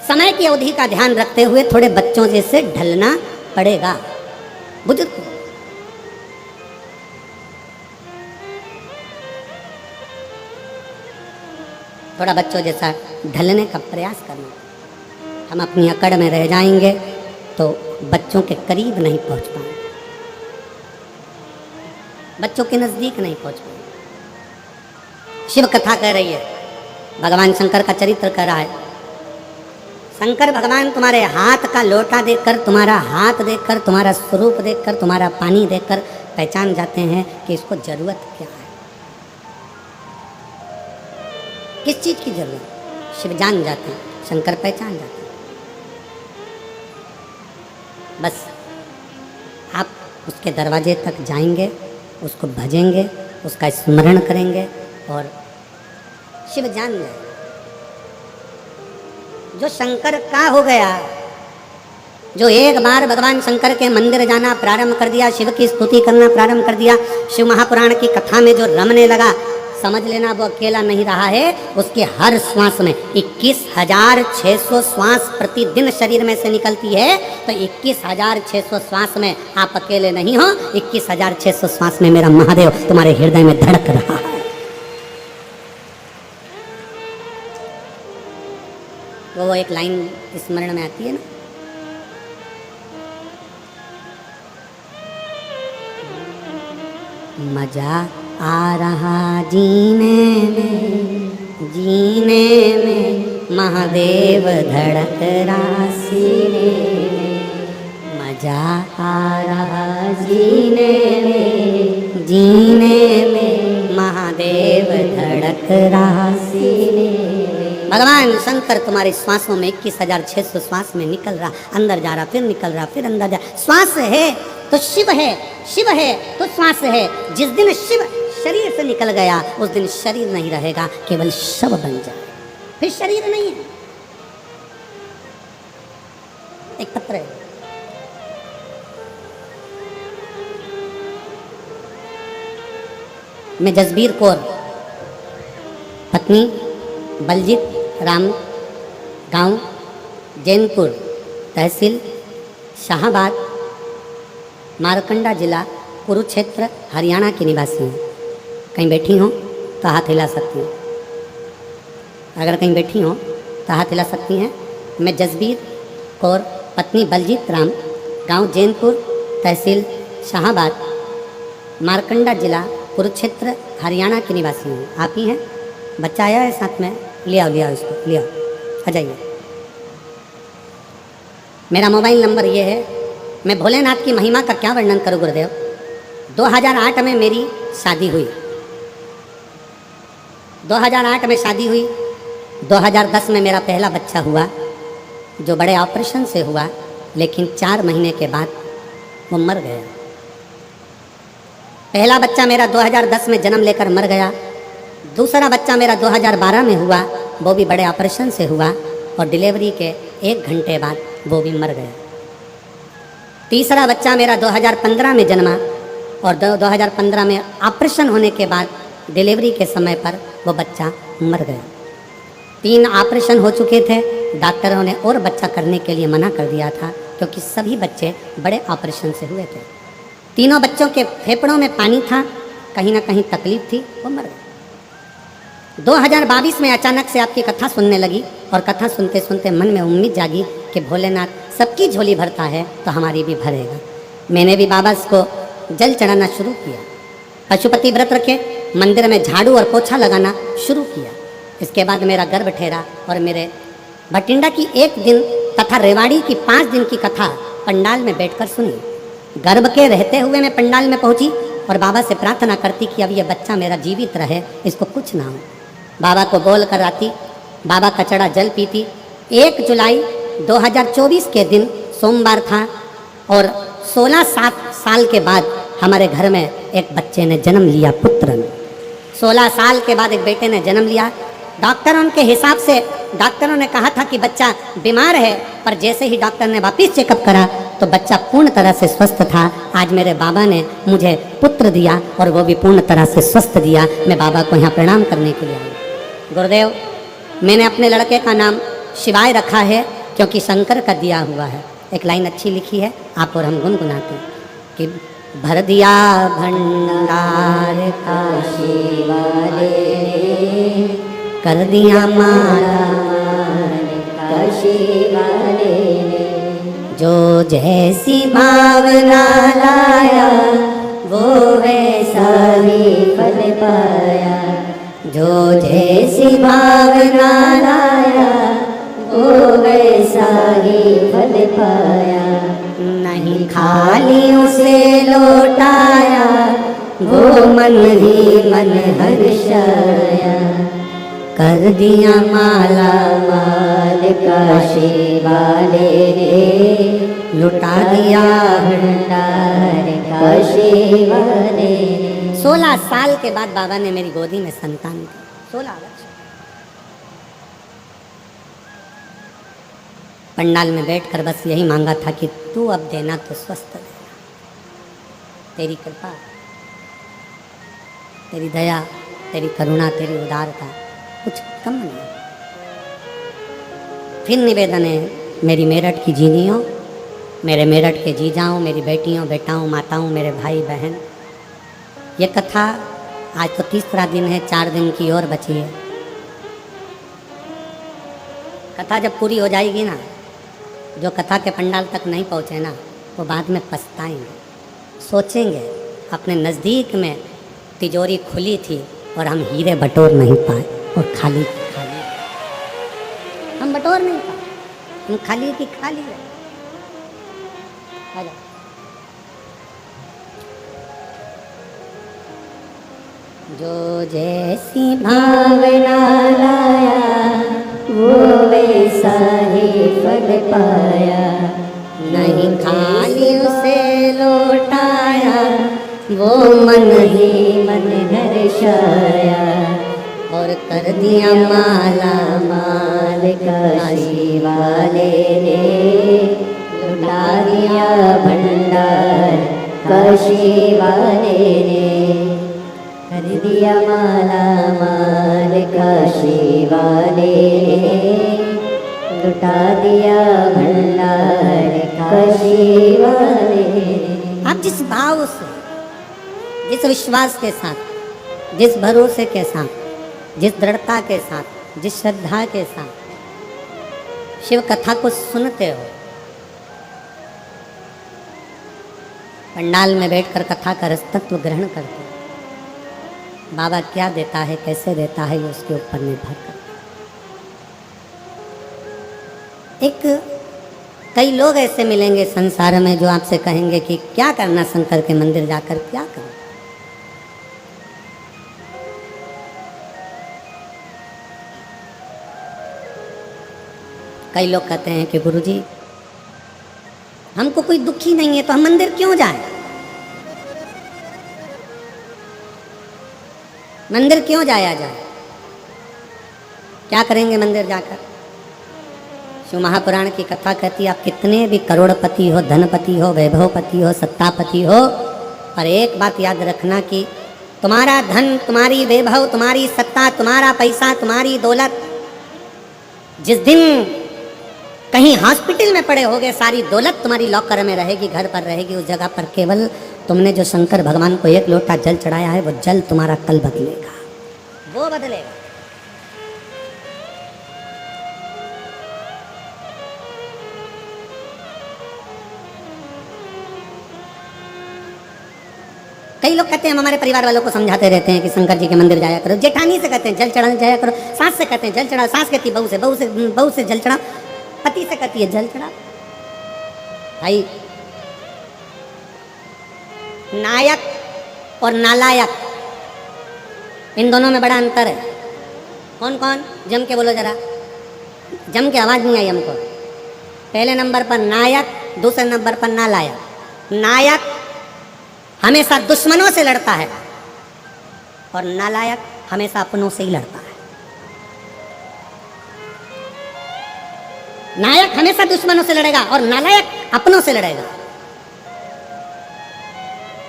समय की अवधि का ध्यान रखते हुए थोड़े बच्चों जैसे ढलना पड़ेगा। बुजुर्ग थोड़ा बच्चों जैसा ढलने का प्रयास करना। हम अपनी अकड़ में रह जाएंगे तो बच्चों के करीब नहीं पहुंच पाएंगे, बच्चों के नजदीक नहीं पहुंच पाएंगे। शिव कथा कह रही है, भगवान शंकर का चरित्र कह रहा है, शंकर भगवान तुम्हारे हाथ का लोटा देखकर, तुम्हारा हाथ देखकर, तुम्हारा स्वरूप देखकर, तुम्हारा पानी देखकर पहचान जाते हैं कि इसको जरूरत क्या है, किस चीज की जरूरत। शिव जान जाते हैं, शंकर पहचान जाते हैं। बस आप उसके दरवाजे तक जाएंगे, उसको भजेंगे, उसका स्मरण करेंगे और शिव जान जाए। जो शंकर का हो गया, जो एक बार भगवान शंकर के मंदिर जाना प्रारंभ कर दिया, शिव की स्तुति करना प्रारंभ कर दिया, शिव महापुराण की कथा में जो रमने लगा, समझ लेना वो अकेला नहीं रहा है, उसके हर श्वास में 21,600 श्वास प्रतिदिन शरीर में से निकलती है। तो 21,600 श्वास में आप अकेले नहीं हो, 21,600 श्वास में मेरा महादेव तुम्हारे हृदय में धड़क रहा है। वो एक लाइन स्मरण में आती है ना, मजा आ रहा जीने में, महादेव धड़क रहा सीने में, मजा आ रहा जीने में, महादेव धड़क रहा सीने में। भगवान शंकर तुम्हारे श्वासों में 21,600 श्वास में निकल रहा, अंदर जा रहा, फिर निकल रहा, फिर अंदर जा। श्वास है तो शिव है, शिव है तो श्वास है। जिस दिन शिव शरीर से निकल गया, उस दिन शरीर नहीं रहेगा, केवल शव बन जाए, फिर शरीर नहीं है। एक पत्र है, मैं जसबीर कौर, पत्नी बलजीत राम, गांव जैनपुर, तहसील शाहबाद, मारकंडा जिला, कुरुक्षेत्र, हरियाणा की निवासी हूँ। कहीं बैठी हो तो हाथ हिला सकती हैं, अगर कहीं बैठी हो तो हाथ हिला सकती हैं। मैं जसबीर कौर, पत्नी बलजीत राम, गांव जैनपुर, तहसील शाहबाद, मारकंडा जिला, कुरुक्षेत्र, हरियाणा की निवासी हूँ। आप ही हैं? बच्चा आया है साथ में, ले आओ इसको, ले आओ, आ जाइए। मेरा मोबाइल नंबर ये है। मैं भोलेनाथ की महिमा का क्या वर्णन करूँ गुरुदेव। 2008 में मेरी शादी हुई, 2008 में शादी हुई। 2010 में मेरा पहला बच्चा हुआ, जो बड़े ऑपरेशन से हुआ, लेकिन 4 महीने के बाद वो मर गया। पहला बच्चा मेरा 2010 में जन्म लेकर मर गया। दूसरा बच्चा मेरा 2012 में हुआ, वो भी बड़े ऑपरेशन से हुआ और डिलीवरी के 1 घंटे बाद वो भी मर गया। तीसरा बच्चा मेरा 2015 में जन्मा और 2015 में ऑपरेशन होने के बाद डिलीवरी के समय पर वो बच्चा मर गया। 3 ऑपरेशन हो चुके थे, डॉक्टरों ने और बच्चा करने के लिए मना कर दिया था, क्योंकि सभी बच्चे बड़े ऑपरेशन से हुए थे। तीनों बच्चों के फेफड़ों में पानी था, कहीं ना कहीं तकलीफ थी, वो मर गए। 2022 में अचानक से आपकी कथा सुनने लगी और कथा सुनते सुनते मन में उम्मीद जागी कि भोलेनाथ सबकी झोली भरता है तो हमारी भी भरेगा। मैंने भी बाबा को जल चढ़ाना शुरू किया, पशुपति व्रत रखे, मंदिर में झाड़ू और पोछा लगाना शुरू किया। इसके बाद मेरा गर्भ ठहरा और मेरे भटिंडा की 1 दिन तथा रेवाड़ी की 5 दिन की कथा पंडाल में बैठकर सुनी। गर्भ के रहते हुए मैं पंडाल में पहुंची और बाबा से प्रार्थना करती कि अब ये बच्चा मेरा जीवित रहे, इसको कुछ ना हो। बाबा को बोल कर आती, बाबा का चढ़ा जल पीती। 1 जुलाई 2024 के दिन सोमवार था और 16 साल के बाद हमारे घर में एक बच्चे ने जन्म लिया, पुत्र ने। 16 साल के बाद एक बेटे ने जन्म लिया। डॉक्टरों के हिसाब से डॉक्टरों ने कहा था कि बच्चा बीमार है, पर जैसे ही डॉक्टर ने वापस चेकअप करा तो बच्चा पूर्ण तरह से स्वस्थ था। आज मेरे बाबा ने मुझे पुत्र दिया और वो भी पूर्ण तरह से स्वस्थ दिया। मैं बाबा को यहाँ प्रणाम करने के लिए आई। गुरुदेव, मैंने अपने लड़के का नाम शिवाय रखा है क्योंकि शंकर का दिया हुआ है। एक लाइन अच्छी लिखी है, आप और हम गुनगुनाते हैं कि भर दिया भंडार काशी वाले ने, कर दिया माला काशी वाले ने, जो जैसी भावना लाया वो वैसा ही फल पाया, जो जैसी भावना लाया वो वैसा ही फल पाया। नहीं खाली उसे लौटाया, वो मन ही मन हर्षाया, कर दिया माला माल काशी वाले ने, लुटा दिया भंडार काशी वाले ने। 16 साल के बाद बाबा ने मेरी गोदी में संतान दी। 16 वर्ष पंडाल में बैठकर बस यही मांगा था कि तू अब देना तो स्वस्थ देना, तेरी कृपा, तेरी दया, तेरी करुणा, तेरी उदारता, कुछ कम नहीं। फिर निवेदन है मेरी मेरठ की जीनियों, मेरे मेरठ के जीजाओं, मेरी बेटियों, बेटाओं, माताओं, मेरे भाई बहन, ये कथा आज तो 3रा दिन है, 4 दिन की और बची है। कथा जब पूरी हो जाएगी ना, जो कथा के पंडाल तक नहीं पहुँचे ना, वो बाद में पछताएंगे, सोचेंगे अपने नज़दीक में तिजोरी खुली थी और हम हीरे बटोर नहीं पाए और खाली खाली हम बटोर नहीं पाए, हम खाली की खाली रहे। जो जैसी भावना लाया वो वैसा ही फल पाया, नहीं खाली उसे लौटाया, वो मन ही मन हर्षाया, और कर दिया माला माल काशी वाले ने, लुटा दिया भंडार काशी वाले ने, कर दिया माला माल काशी वाले ने, लुटा दिया भंडार काशी वाले ने। आप जिस भाव से, जिस विश्वास के साथ, जिस भरोसे के साथ, जिस दृढ़ता के साथ, जिस श्रद्धा के साथ शिव कथा को सुनते हो, पंडाल में बैठकर कथा का रसतत्व ग्रहण करते हो, बाबा क्या देता है, कैसे देता है, ये उसके ऊपर निर्भर करता है। कई लोग ऐसे मिलेंगे संसार में जो आपसे कहेंगे कि क्या करना शंकर के मंदिर जाकर, क्या करना। कई लोग कहते हैं कि गुरुजी हमको कोई दुख ही नहीं है तो हम मंदिर क्यों जाएं, मंदिर क्यों जाया जाए, क्या करेंगे मंदिर जाकर। शिव महापुराण की कथा कहती है आप कितने भी करोड़पति हो, धनपति हो, वैभवपति हो, सत्तापति हो, पर एक बात याद रखना कि तुम्हारा धन, तुम्हारी वैभव, तुम्हारी सत्ता, तुम्हारा पैसा, तुम्हारी दौलत जिस दिन कहीं हॉस्पिटल में पड़े होगे, सारी दौलत तुम्हारी लॉकर में रहेगी, घर पर रहेगी, उस जगह पर केवल तुमने जो शंकर भगवान को 1 लोटा जल चढ़ाया है, वो जल तुम्हारा कल बदलेगा, वो बदलेगा। कई लोग कहते हैं, हम हमारे परिवार वालों को समझाते रहते हैं कि शंकर जी के मंदिर जाया करो। जेठानी से कहते हैं जल चढ़ाने जाया करो, सास से कहते हैं जल चढ़ा, सास कहती है बहू से, बहू से जल चढ़ा, पति से कहती है जल चढ़ा। भाई नायक और नालायक, इन दोनों में बड़ा अंतर है। कौन कौन? जम के बोलो जरा, जम के आवाज नहीं आई हमको। पहले नंबर पर नायक, दूसरे नंबर पर नालायक। नायक हमेशा दुश्मनों से लड़ता है और नालायक हमेशा अपनों से ही लड़ता है। नायक हमेशा दुश्मनों से लड़ेगा और नालायक अपनों से लड़ेगा।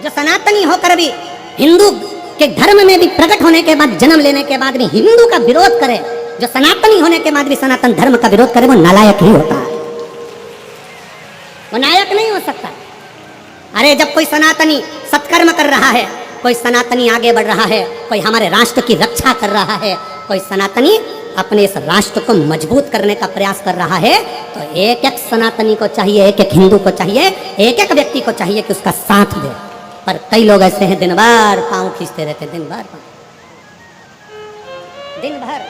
जो सनातनी होकर भी हिंदू के धर्म में भी प्रकट होने के बाद, जन्म लेने के बाद भी हिंदू का विरोध करे, जो सनातनी होने के बाद भी सनातन धर्म का विरोध करे, वो नालायक ही होता है, वो नायक नहीं हो सकता। अरे जब कोई सनातनी सत्कर्म कर रहा है, कोई सनातनी आगे बढ़ रहा है, कोई हमारे राष्ट्र की रक्षा कर रहा है, कोई सनातनी अपने इस राष्ट्र को मजबूत करने का प्रयास कर रहा है, तो एक एक सनातनी को चाहिए, एक एक हिंदू को चाहिए, एक एक व्यक्ति को चाहिए कि उसका साथ दे। पर कई लोग ऐसे हैं, दिन भर पांव खींचते रहते, दिन भर दिन भर।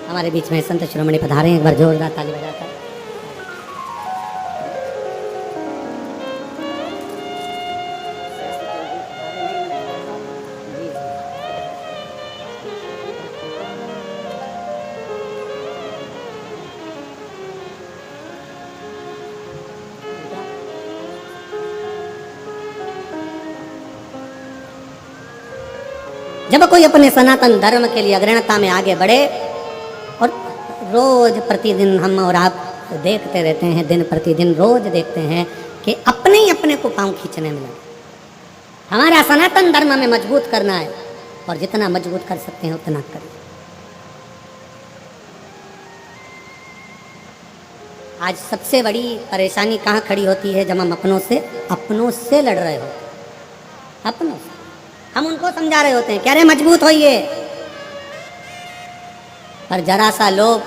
हमारे बीच में संत शिरोमणि पधारे हैं, एक बार जोरदार ताली बजाकर। जब कोई अपने सनातन धर्म के लिए अग्रणता में आगे बढ़े, और रोज प्रतिदिन हम और आप देखते रहते हैं, दिन प्रतिदिन रोज देखते हैं कि अपने ही अपने को पांव खींचने में लगे। हमारा सनातन धर्म में मजबूत करना है और जितना मजबूत कर सकते हैं उतना करें। आज सबसे बड़ी परेशानी कहाँ खड़ी होती है? जब हम अपनों से लड़ रहे हो, अपनों से हम उनको समझा रहे होते हैं, कह रहे मजबूत होइए, पर जरा सा लोभ,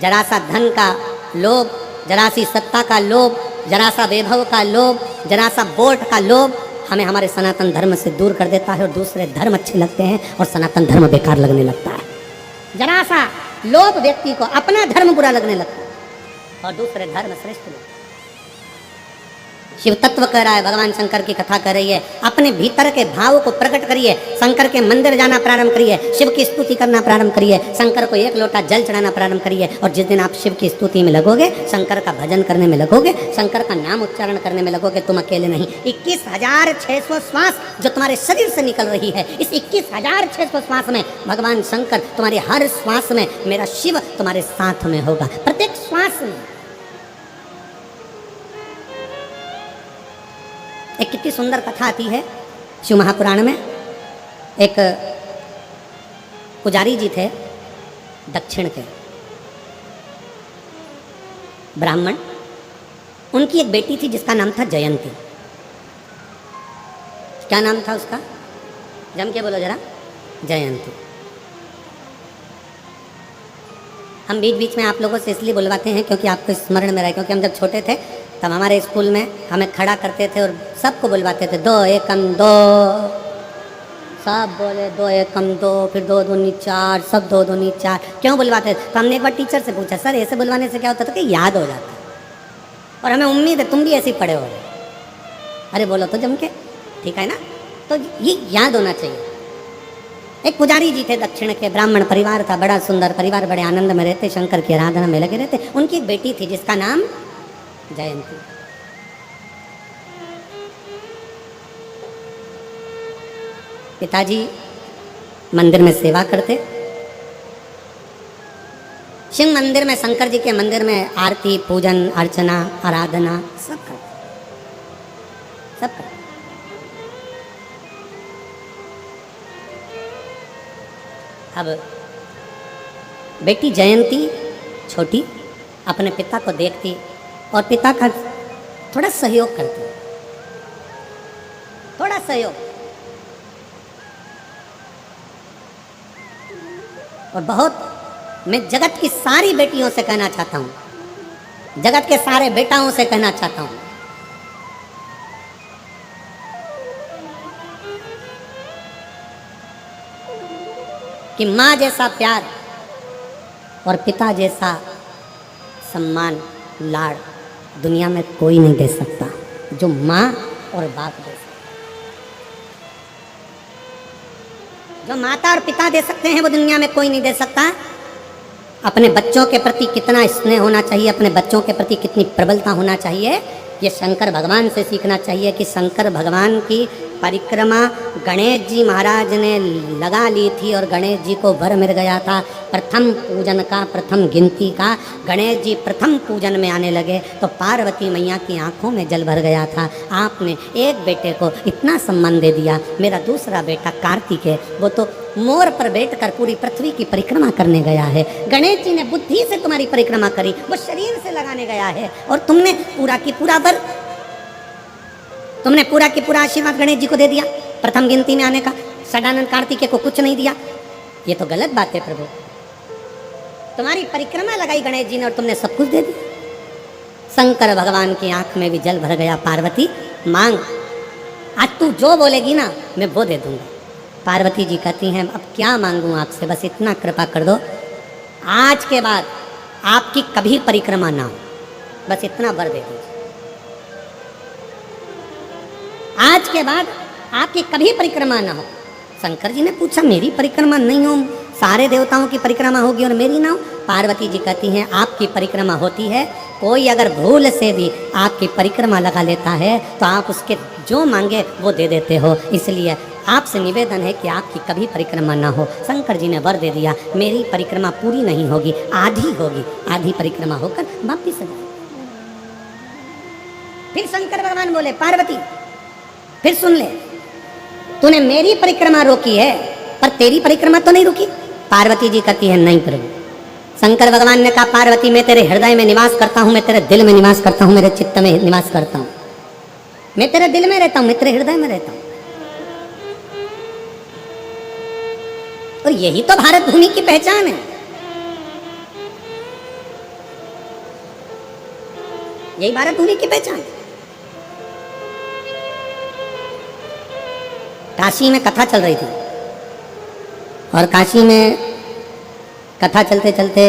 जरा सा धन का लोभ, जरा सी सत्ता का लोभ, जरा सा वैभव का लोभ, जरा सा वोट का लोभ हमें हमारे सनातन धर्म से दूर कर देता है और दूसरे धर्म अच्छे लगते हैं और सनातन धर्म बेकार लगने लगता है। जरा सा लोभ व्यक्ति को अपना धर्म बुरा लगने लगता है और दूसरे धर्म श्रेष्ठ लगते हैं। शिव तत्व कह रहा है, भगवान शंकर की कथा कर रही है, अपने भीतर के भाव को प्रकट करिए, शंकर के मंदिर जाना प्रारंभ करिए, शिव की स्तुति करना प्रारंभ करिए, शंकर को एक लोटा जल चढ़ाना प्रारंभ करिए। और जिस दिन आप शिव की स्तुति में लगोगे, शंकर का भजन करने में लगोगे, शंकर का नाम उच्चारण करने में लगोगे, तुम अकेले नहीं, 21,600 श्वास जो तुम्हारे शरीर से निकल रही है, इस 21,600 श्वास में भगवान शंकर तुम्हारे हर श्वास में, मेरा शिव तुम्हारे साथ में होगा, प्रत्येक श्वास में। एक कितनी सुंदर कथा आती है शिव महापुराण में। एक पुजारी जी थे दक्षिण के, ब्राह्मण, उनकी एक बेटी थी जिसका नाम था जयंती। क्या नाम था उसका? जम के बोलो जरा, जयंती। हम बीच बीच में आप लोगों से इसलिए बुलवाते हैं क्योंकि आपको स्मरण में रहे, क्योंकि हम जब छोटे थे तब हमारे स्कूल में हमें खड़ा करते थे और सबको बुलवाते थे, 2 एकम 2, सब बोले 2 एकम 2, फिर 2 दूनी 4, सब 2 दूनी 4। क्यों बुलवाते थे? तो हमने एक बार टीचर से पूछा, सर ऐसे बुलवाने से क्या होता था? कि याद हो जाता, और हमें उम्मीद है तुम भी ऐसे ही पढ़े हो। अरे बोलो तो जम के, ठीक है ना? तो ये याद होना चाहिए। एक पुजारी जी थे दक्षिण के, ब्राह्मण परिवार था, बड़ा सुंदर परिवार, बड़े आनंद में रहते, शंकर की आराधना में लगे रहते। उनकी एक बेटी थी जिसका नाम जयंती। पिताजी मंदिर में सेवा करते, शिव मंदिर में, शंकर जी के मंदिर में आरती, पूजन, अर्चना, आराधना सब करते, सब करते। अब बेटी जयंती छोटी अपने पिता को देखती और पिता का थोड़ा सहयोग करती, थोड़ा सहयोग, और बहुत, मैं जगत की सारी बेटियों से कहना चाहता हूं, जगत के सारे बेटाओं से कहना चाहता हूं कि माँ जैसा प्यार और पिता जैसा सम्मान लाड़ दुनिया में कोई नहीं दे सकता जो माँ और बाप दे सकता। जो माता और पिता दे सकते हैं वो दुनिया में कोई नहीं दे सकता। अपने बच्चों के प्रति कितना स्नेह होना चाहिए, अपने बच्चों के प्रति कितनी प्रबलता होना चाहिए, ये शंकर भगवान से सीखना चाहिए। कि शंकर भगवान की परिक्रमा गणेश जी महाराज ने लगा ली थी और गणेश जी को वर मिल गया था प्रथम पूजन का, प्रथम गिनती का। गणेश जी प्रथम पूजन में आने लगे तो पार्वती मैया की आंखों में जल भर गया था। आपने एक बेटे को इतना सम्मान दे दिया। मेरा दूसरा बेटा कार्तिक है, वो तो मोर पर बैठकर पूरी पृथ्वी की परिक्रमा करने गया है। गणेश जी ने बुद्धि से तुम्हारी परिक्रमा करी, वो शरीर से लगाने गया है और तुमने पूरा की पूरा वर, तुमने पूरा की पूरा आशीर्वाद गणेश जी को दे दिया प्रथम गिनती में आने का। सदानंद कार्तिकेय को कुछ नहीं दिया। ये तो गलत बात है प्रभु। तुम्हारी परिक्रमा लगाई गणेश जी ने और तुमने सब कुछ दे दिया। शंकर भगवान की आंख में भी जल भर गया। पार्वती मांग, आज तू जो बोलेगी ना मैं वो दे दूंगा। पार्वती जी कहती हैं अब क्या मांगूं आपसे, बस इतना कृपा कर दो, आज के बाद आपकी कभी परिक्रमा ना हो, बस इतना वर दे दीजिए। आज के बाद आपकी कभी परिक्रमा ना हो। शंकर जी ने पूछा मेरी परिक्रमा नहीं हो, सारे देवताओं की परिक्रमा होगी और मेरी ना हो। पार्वती जी कहती हैं आपकी परिक्रमा होती है, कोई अगर भूल से भी आपकी परिक्रमा लगा लेता है तो आप उसके जो मांगे वो दे देते हो, इसलिए आपसे निवेदन है कि आपकी कभी परिक्रमा ना हो। शंकर जी ने वर दे दिया, मेरी परिक्रमा पूरी नहीं होगी, आधी होगी, आधी परिक्रमा होकर वापिस आ जाए। फिर शंकर भगवान बोले पार्वती फिर सुन ले, तूने मेरी परिक्रमा रोकी है पर तेरी परिक्रमा तो नहीं रुकी। पार्वती जी कहती है नहीं प्रभु। शंकर भगवान ने कहा पार्वती मैं तेरे हृदय में निवास करता हूं, मैं तेरे दिल में निवास करता हूं, मेरे चित्त में निवास करता हूं, मैं तेरे दिल में रहता हूं, मैं तेरे हृदय में रहता हूं। और यही तो भारत भूमि की पहचान है, यही भारत भूमि की पहचान है। काशी में कथा चल रही थी और काशी में कथा चलते चलते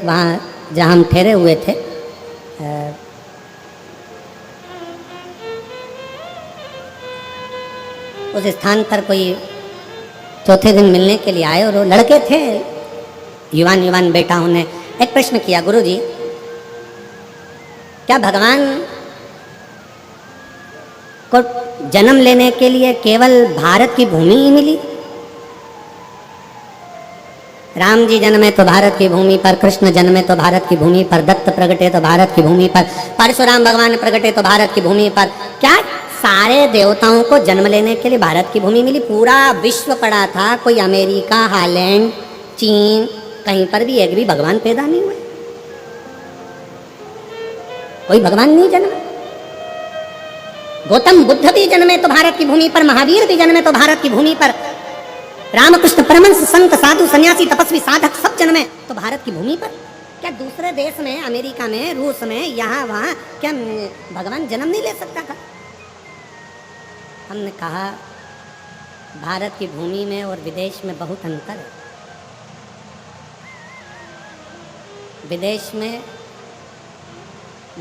वहाँ जहाँ हम ठहरे हुए थे उस स्थान पर कोई चौथे दिन मिलने के लिए आए और वो लड़के थे, युवान युवान बेटाओं ने एक प्रश्न किया, गुरुजी क्या भगवान को जन्म लेने के लिए केवल भारत की भूमि ही मिली? राम जी जन्मे तो भारत की भूमि पर, कृष्ण जन्मे तो भारत की भूमि पर, दत्त प्रगटे तो भारत की भूमि पर, परशुराम भगवान प्रगटे तो भारत की भूमि पर। क्या सारे देवताओं को जन्म लेने के लिए भारत की भूमि मिली? पूरा विश्व पड़ा था, कोई अमेरिका, हालैंड, चीन, कहीं पर भी एक भी भगवान पैदा नहीं हुए, कोई भगवान नहीं जन्मा। गौतम बुद्ध भी जन्मे तो भारत की भूमि पर, महावीर भी जन्मे तो भारत की भूमि पर, रामकृष्ण परमहंस, संत, साधु, सन्यासी, तपस्वी, साधक सब जन्मे तो भारत की भूमि पर। क्या दूसरे देश में, अमेरिका में, रूस में, यहाँ वहाँ क्या भगवान जन्म नहीं ले सकता था? हमने कहा भारत की भूमि में और विदेश में बहुत अंतर है। विदेश में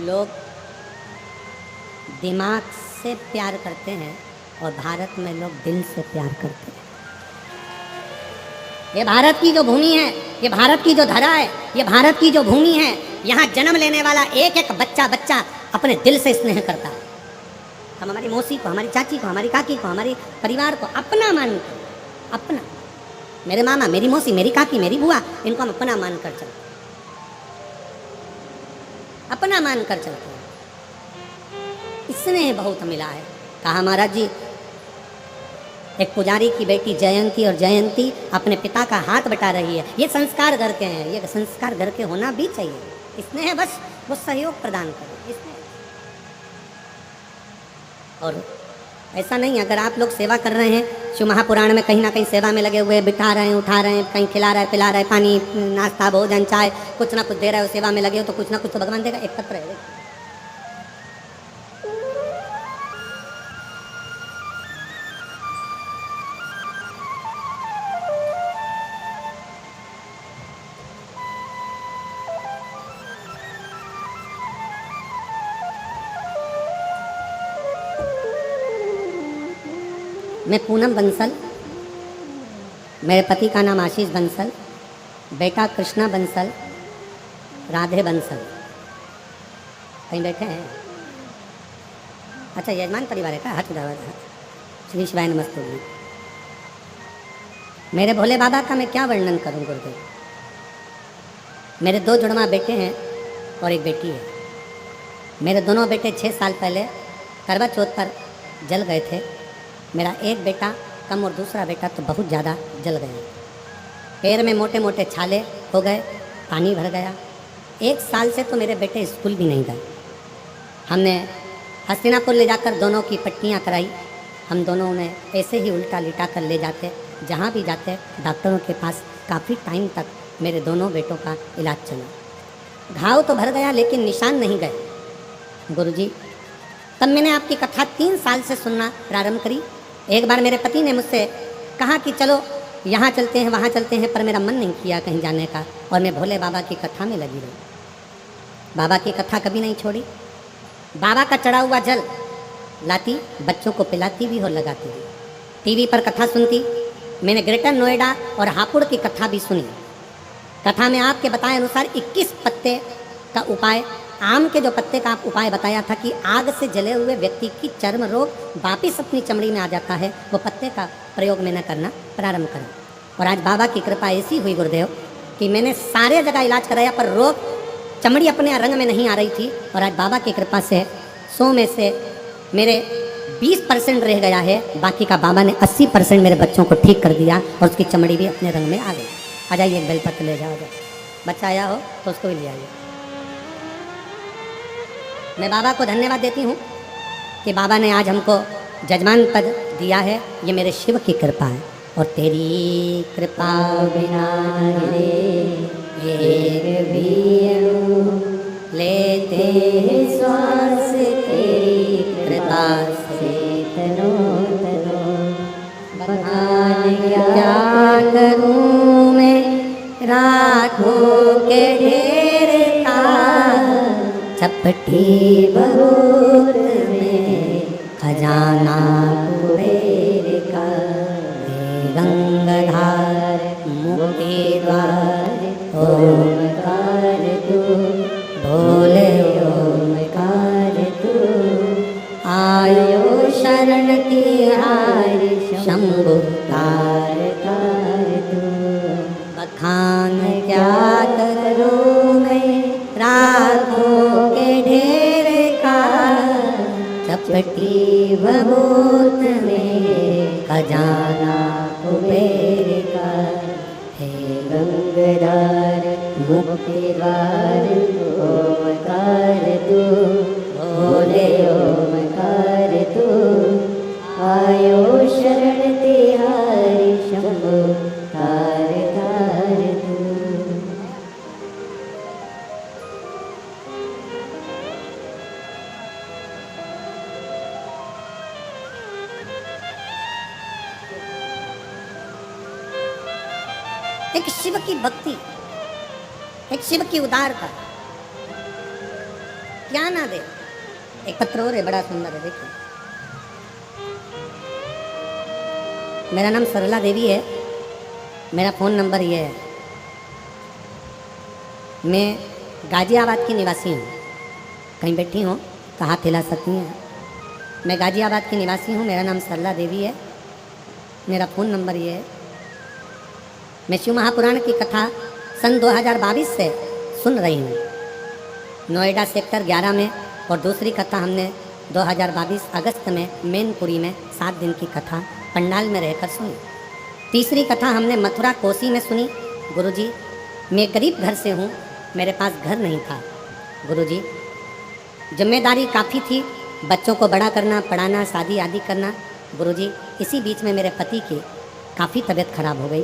लोग दिमाग से प्यार करते हैं और भारत में लोग दिल से प्यार करते हैं। ये भारत की जो भूमि है, ये भारत की जो धरा है, ये भारत की जो भूमि है, यहाँ जन्म लेने वाला एक एक बच्चा बच्चा अपने दिल से स्नेह करता है। हम हमारी मौसी को, हमारी चाची को, हमारी काकी को, हमारे परिवार को अपना मानते हैं, अपना। मेरे मामा, मेरी मौसी, मेरी काकी, मेरी बुआ, इनको हम अपना मान कर चलते हैं, अपना मान कर चलते हैं। स्नेह बहुत मिला है। कहा महाराज जी, एक पुजारी की बेटी जयंती और जयंती अपने पिता का हाथ बटा रही है, ये संस्कार घर के हैं, ये संस्कार घर के होना भी चाहिए। स्नेह बस वो सहयोग प्रदान करे, स्नेह। और ऐसा नहीं है। अगर आप लोग सेवा कर रहे हैं, शिव महापुराण में कहीं ना कहीं सेवा में लगे हुए, बिठा रहे हैं, उठा रहे हैं, कहीं खिला रहे हैं, पिला रहे हैं, पानी नाश्ता भोजन चाय कुछ ना कुछ दे रहे हो, सेवा में लगे हो, तो कुछ ना कुछ तो भगवान देगा। एकत्र है। मैं पूनम बंसल, मेरे पति का नाम आशीष बंसल, बेटा कृष्णा बंसल, राधे बंसल। कहीं बैठे हैं? अच्छा, यजमान परिवार है का? हाथ उठाओ। श्री शिवाय नमस्ते। मेरे भोले बाबा का मैं क्या वर्णन करूं गुरुदेव। मेरे 2 जुड़वा बेटे हैं और एक बेटी है। मेरे दोनों बेटे 6 साल पहले करवा चौथ पर जल गए थे। मेरा एक बेटा कम और दूसरा बेटा तो बहुत ज़्यादा जल गया। पैर में मोटे मोटे छाले हो गए, पानी भर गया। 1 साल से तो मेरे बेटे स्कूल भी नहीं गए। हमने हस्तिनापुर ले जाकर दोनों की पट्टियाँ कराई। हम दोनों ने ऐसे ही उल्टा लिटा कर ले जाते, जहाँ भी जाते डॉक्टरों के पास काफ़ी टाइम तक मेरे दोनों बेटों का इलाज चला। घाव तो भर गया लेकिन निशान नहीं गए। गुरुजी, तब मैंने आपकी कथा 3 साल से सुनना प्रारंभ करी। एक बार मेरे पति ने मुझसे कहा कि चलो यहाँ चलते हैं, वहाँ चलते हैं, पर मेरा मन नहीं किया कहीं जाने का, और मैं भोले बाबा की कथा में लगी रही। बाबा की कथा कभी नहीं छोड़ी। बाबा का चढ़ा हुआ जल लाती, बच्चों को पिलाती भी और लगाती भी। टीवी पर कथा सुनती। मैंने ग्रेटर नोएडा और हापुड़ की कथा भी सुनी। कथा में आपके बताए अनुसार 21 पत्ते का उपाय, आम के जो पत्ते का आप उपाय बताया था कि आग से जले हुए व्यक्ति की चर्म रोग वापिस अपनी चमड़ी में आ जाता है, वो पत्ते का प्रयोग मैंने करना प्रारंभ करा। और आज बाबा की कृपा ऐसी हुई गुरुदेव कि मैंने सारे जगह इलाज कराया, पर रोग चमड़ी अपने रंग में नहीं आ रही थी। और आज बाबा की कृपा से 100 में से मेरे 20% रह गया है, बाकी का बाबा ने 80% मेरे बच्चों को ठीक कर दिया और उसकी चमड़ी भी अपने रंग में आ गई। आ जाइए, एक बेलपत्र ले जाओ। बच्चा आया हो तो उसको भी ले आइए। मैं बाबा को धन्यवाद देती हूँ कि बाबा ने आज हमको जजमान पद दिया है। ये मेरे शिव की कृपा है। और तेरी कृपा बिना एक भी अणु लेते श्वास, तेरी कृपा से तनो तनो बखान क्या करूँ मैं, राखों के ढेर का चपटी बरूद में खजाना कुबेर का। गंगाधार मुक्ति द्वार ओमकार तू, भोले ओमकार तू। आयो शरण तिहारी शंभु तार तार तू। बखान क्या करूँ मैं, राखों के ढेर का चपटी बबूत में खजाना कुबेर का। हे गंगाधार मुक्ति द्वार ओमकार तू, भोले ओमकार तू। आयो शरण तिहारी शंभु तार तार तू। एक शिव की भक्ति, एक शिव की उदारता, क्या ना दे। एक पत्र और है, बड़ा सुंदर है, देखिए। मेरा नाम सरला देवी है। मेरा फ़ोन नंबर ये है। मैं गाजियाबाद की निवासी हूँ। कहीं बैठी हूँ तो हाथ हिला सकती हैं। मैं गाजियाबाद की निवासी हूँ। मेरा नाम सरला देवी है। मेरा फ़ोन नंबर ये है। मैं शिव महापुराण की कथा सन 2022 से सुन रही हूँ, नोएडा सेक्टर 11 में। और दूसरी कथा हमने 2022 अगस्त में मैनपुरी में 7 दिन की कथा पंडाल में रहकर सुनी। तीसरी कथा हमने मथुरा कोसी में सुनी। गुरुजी, मैं गरीब घर से हूँ, मेरे पास घर नहीं था। गुरुजी, जिम्मेदारी काफ़ी थी, बच्चों को बड़ा करना, पढ़ाना, शादी आदि करना। गुरुजी, इसी बीच में मेरे पति की काफ़ी तबीयत खराब हो गई,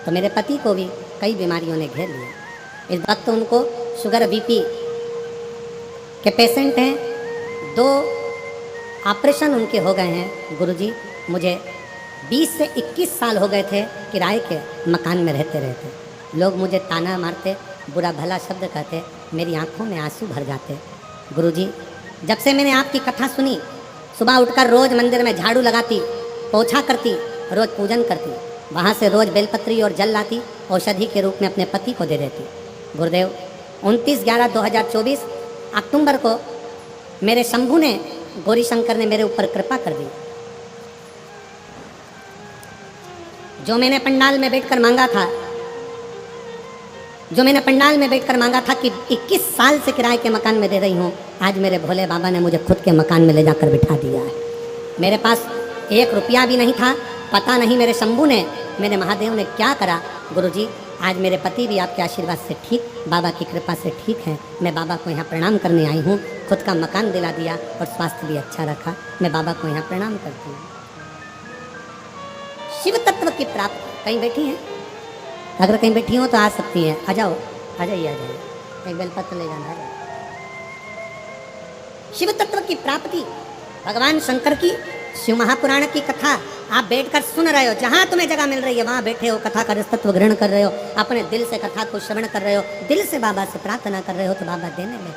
तो मेरे पति को भी कई बीमारियों ने घेर लिया। इस वक्त उनको शुगर बीपी के पेशेंट हैं, 2 ऑपरेशन उनके हो गए हैं। गुरुजी, मुझे 20 से 21 साल हो गए थे किराए के मकान में रहते रहते। लोग मुझे ताना मारते, बुरा भला शब्द कहते, मेरी आंखों में आंसू भर जाते। गुरुजी, जब से मैंने आपकी कथा सुनी, सुबह उठकर रोज़ मंदिर में झाड़ू लगाती, पोछा करती, रोज़ पूजन करती, वहाँ से रोज़ बेलपत्री और जल लाती, औषधि के रूप में अपने पति को दे देती। गुरुदेव, 29/11/2024 अक्टूबर को मेरे शंभू ने, गौरी शंकर ने मेरे ऊपर कृपा कर दी। जो मैंने पंडाल में बैठकर मांगा था, कि 21 साल से किराए के मकान में दे रही हूँ, आज मेरे भोले बाबा ने मुझे खुद के मकान में ले जाकर बिठा दिया है। मेरे पास 1 रुपया भी नहीं था, पता नहीं मेरे शंभू ने, मेरे महादेव ने क्या करा। गुरुजी, आज मेरे पति भी आपके आशीर्वाद से ठीक, बाबा की कृपा से ठीक है। मैं बाबा को यहाँ प्रणाम करने आई हूँ, खुद का मकान दिला दिया और स्वास्थ्य भी अच्छा रखा। मैं बाबा को यहाँ प्रणाम करती हूँ। शिव तत्व की प्राप्ति, कहीं बैठी हैं? अगर कहीं बैठी हो तो आ सकती हैं, आ जाओ, आ जाइए, एक बेलपत्र ले जाना है। शिव तत्व की प्राप्ति, भगवान शंकर की शिव महापुराण की कथा आप बैठकर सुन रहे हो, जहां तुम्हें जगह मिल रही है वहां बैठे हो, कथा का तत्व ग्रहण कर रहे हो, अपने दिल से कथा को श्रवण कर रहे हो, दिल से बाबा से प्रार्थना कर रहे हो, तो बाबा देने में